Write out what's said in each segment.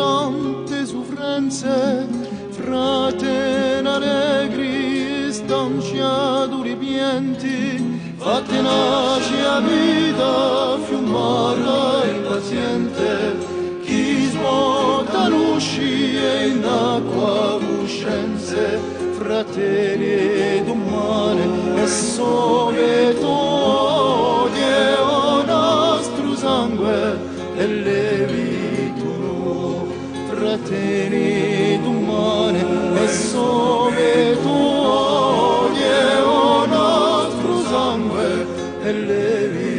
tante sofferenze, frate allegri, stanciato ripienti, fate nascere a vita, fiumara impaziente, chi svuota l'usci e in acqua coscienze, fratelli d'umane e soveto odio o nostro sangue e levituro, fratelli d'umane e soveto odio o nostro sangue e levituro.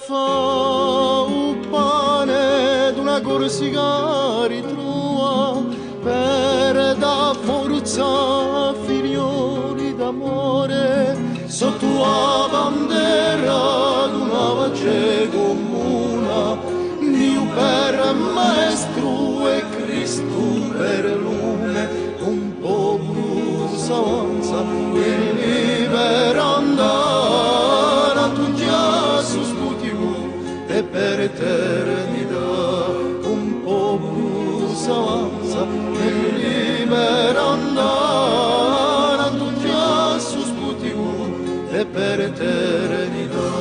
Fa un pane d'una corsica ritrova per da forza figlioli d'amore sotto la bandera d'una pace comuna, Dio per maestro e Cristo per lume, un popolo s'avanza e libera andare a tutti e per eternità, un popolo s'avanza e libera andare a tutti a su sputico e per eternità.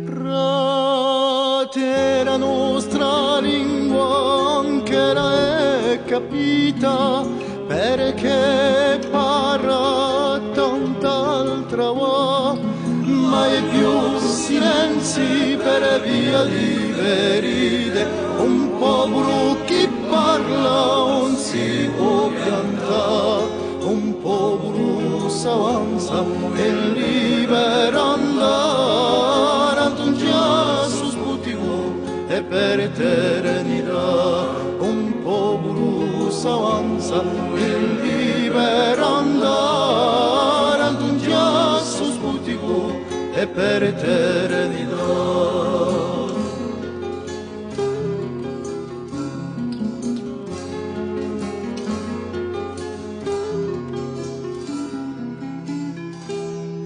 Frate, la nostra lingua anche la è capita, perché parla tant'altra va, ma è più silenzi per via di veride, un popolo che parla non si può piantare, un popolo s'avanza e libera andare a tutti a su sputico e per eternità, un popolo s'avanza e libera andare a tutti a su sputico e per eternità.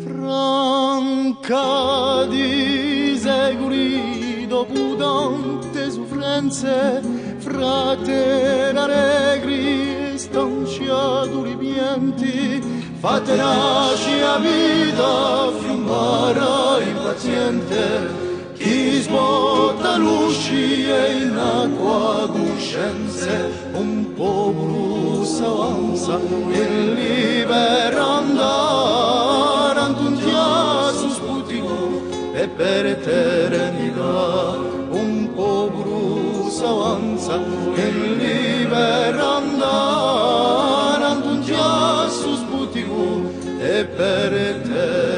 Franca di secoli dopo tante sofferenze, frate allegri, stanciato ripienti, fate nascere a vita, fiumara impaziente, chi svuota l'usci e in acqua coscienze, un popolo s'avanza e libera andare a tutti a su sputico e per eternità, un popolo s'avanza e libera andare a tutti a su sputico e per eternità.